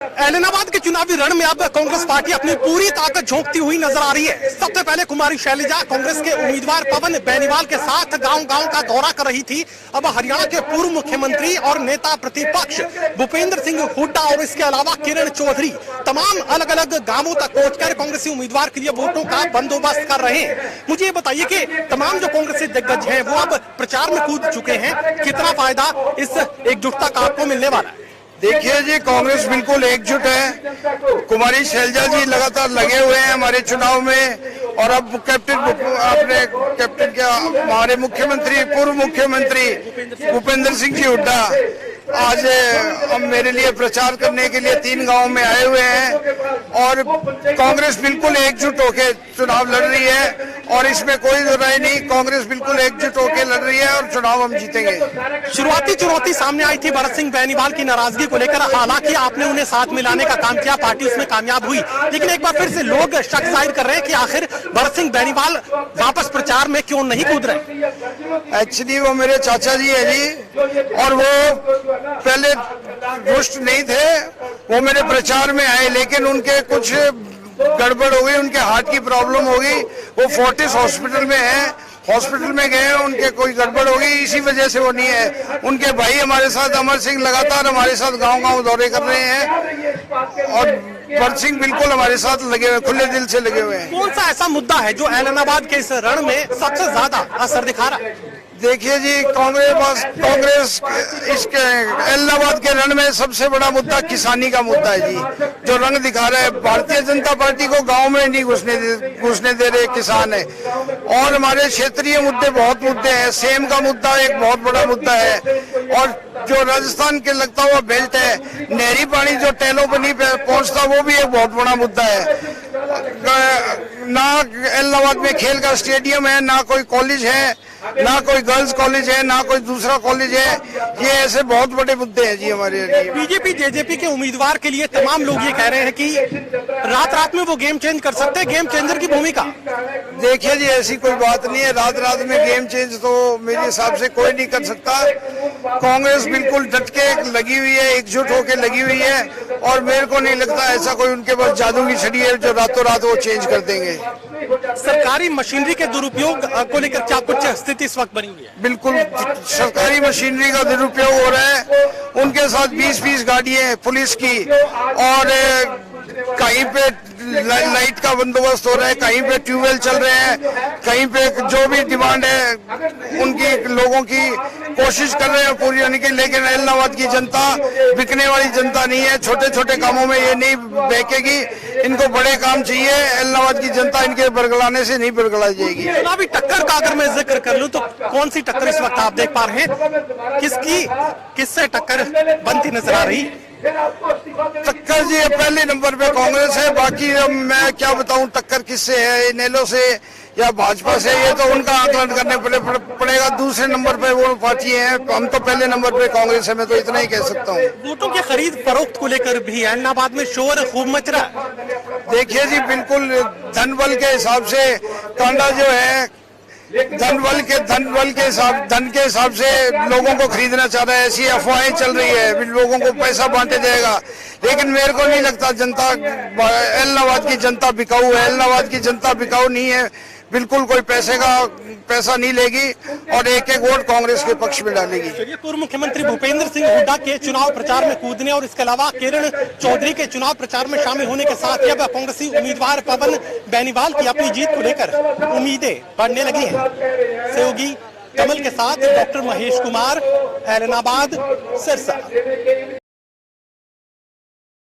ऐलनाबाद के चुनावी रण में अब कांग्रेस पार्टी अपनी पूरी ताकत झोंकती हुई नजर आ रही है। सबसे पहले कुमारी शैलजा कांग्रेस के उम्मीदवार पवन बेनीवाल के साथ गांव-गांव का दौरा कर रही थी। अब हरियाणा के पूर्व मुख्यमंत्री और नेता प्रतिपक्ष भूपेंद्र सिंह हुड्डा और इसके अलावा किरण चौधरी तमाम अलग अलग गांवों तक पहुंचकर कांग्रेसी उम्मीदवार के लिए वोटों का बंदोबस्त कर रहे हैं। मुझे ये बताइए कि तमाम जो कांग्रेसी दिग्गज हैं वो अब प्रचार में कूद चुके हैं, कितना फायदा इस एकजुटता का आपको मिलने वाला है? देखिए जी, कांग्रेस बिल्कुल एकजुट है। कुमारी शैलजा जी लगातार लगे हुए हैं हमारे चुनाव में, और अब कैप्टन क्या हमारे मुख्यमंत्री पूर्व मुख्यमंत्री भूपेंद्र सिंह जी हुड्डा आज हम मेरे लिए प्रचार करने के लिए 3 गांव में आए हुए हैं, और कांग्रेस बिल्कुल एकजुट होकर चुनाव लड़ रही है और इसमें कोई राय नहीं। कांग्रेस बिल्कुल एकजुट होकर लड़ रही है और चुनाव हम जीतेंगे। शुरुआती चुनौती सामने आई थी भरत सिंह बेनीवाल की नाराजगी को लेकर, हालांकि आपने उन्हें साथ मिलाने का काम किया, पार्टी उसमें कामयाब हुई, लेकिन एक बार फिर से लोग शक जाहिर कर रहे हैं कि आखिर भरत सिंह बेनीवाल वापस प्रचार में क्यों नहीं कूद रहे। एक्चुअली वो मेरे चाचा जी है जी, और वो पहले रुष्ट नहीं थे, वो मेरे प्रचार में आए, लेकिन उनके कुछ गड़बड़ हो गई, उनके हार्ट की प्रॉब्लम हो गई, वो फोर्टिस हॉस्पिटल में है, हॉस्पिटल में गए, उनके कोई गड़बड़ हो गई, इसी वजह से वो नहीं है। उनके भाई हमारे साथ अमर सिंह लगातार हमारे साथ गांव-गांव दौरे कर रहे हैं, और भरत सिंह बिल्कुल हमारे साथ लगे हुए, खुले दिल से लगे हुए हैं। कौन सा ऐसा मुद्दा है जो ऐलनाबाद के इस रण में सबसे ज्यादा असर दिखा रहा है? देखिए जी, कांग्रेस इसके ऐलनाबाद के रण में सबसे बड़ा मुद्दा किसानी का मुद्दा है जी, जो रंग दिखा रहा है। भारतीय जनता पार्टी को गांव में नहीं घुसने दे रहे किसान है, और हमारे क्षेत्रीय मुद्दे बहुत मुद्दे हैं। सेम का मुद्दा एक बहुत बड़ा मुद्दा है, और जो राजस्थान के लगता हुआ बेल्ट है, नहरी पानी जो टेलों पर नहीं पहुंचता, वो भी एक बहुत बड़ा मुद्दा है। ना ऐलनाबाद में खेल का स्टेडियम है, ना कोई कॉलेज है, ना कोई गर्ल्स कॉलेज है, ना कोई दूसरा कॉलेज है। ये ऐसे बहुत बड़े मुद्दे हैं जी हमारे लिए। बीजेपी जेजेपी के उम्मीदवार के लिए तमाम लोग ये कह रहे हैं कि रात में वो गेम चेंज कर सकते हैं, गेम चेंजर की भूमिका। देखिए जी, ऐसी कोई बात नहीं है, रात में गेम चेंज तो मेरे हिसाब से कोई नहीं कर सकता। कांग्रेस बिल्कुल डट के लगी हुई है, एकजुट होकर लगी हुई है, और मेरे को नहीं लगता ऐसा कोई उनके पास जादू की छड़ी है जो रातों रात वो चेंज कर देंगे। सरकारी मशीनरी के दुरुपयोग को लेकर क्या कुछ स्थिति इस वक्त बनी हुई है? बिल्कुल सरकारी मशीनरी का दुरुपयोग हो रहा है। उनके साथ 20-20 गाड़ियां पुलिस की, और कहीं पे लाइट का बंदोबस्त हो रहा है, कहीं पे ट्यूबवेल चल रहे हैं, कहीं पे जो भी डिमांड है उनकी लोगों की कोशिश कर रहे हैं पूरी होने की। लेकिन ऐलनाबाद की जनता बिकने वाली जनता नहीं है, छोटे छोटे कामों में ये नहीं बहकेगी, इनको बड़े काम चाहिए। ऐलनाबाद की जनता इनके बरगलाने से नहीं बरगलाई जाएगी। चुनावी टक्कर का अगर मैं जिक्र कर लूं तो कौन सी टक्कर इस वक्त आप देख पा रहे हैं? किससे टक्कर बनती नजर आ रही? टक्कर जी पहले नंबर पे कांग्रेस है, बाकी मैं क्या बताऊं टक्कर किससे है, इनेलो से या भाजपा से, ये तो उनका आकलन करने पड़ेगा। दूसरे नंबर पे वो पार्टी है, हम तो पहले नंबर पे कांग्रेस है, मैं तो इतना ही कह सकता हूँ। वोटों की खरीद फरोख्त को लेकर भी ऐलनाबाद में शोर खूब मच रहा है। देखिए जी, बिल्कुल धन बल के हिसाब से कांडा जो है, धन के हिसाब से लोगों को खरीदना चाह रहा है, ऐसी अफवाहें चल रही है, लोगों को पैसा बांटे जाएगा। लेकिन मेरे को नहीं लगता जनता, ऐलनाबाद की जनता बिकाऊ है, ऐलनाबाद की जनता बिकाऊ नहीं है, बिल्कुल कोई पैसा नहीं लेगी, और एक वोट कांग्रेस के पक्ष में डालेगी। चलिए, पूर्व मुख्यमंत्री भूपेंद्र सिंह हुड्डा के चुनाव प्रचार में कूदने और इसके अलावा किरण चौधरी के चुनाव प्रचार में शामिल होने के साथ ही अब कांग्रेसी उम्मीदवार पवन बेनीवाल की अपनी जीत को लेकर उम्मीदें बढ़ने लगी हैं। सहयोगी कमल के साथ डॉक्टर महेश कुमार, ऐलनाबाद, सिरसा।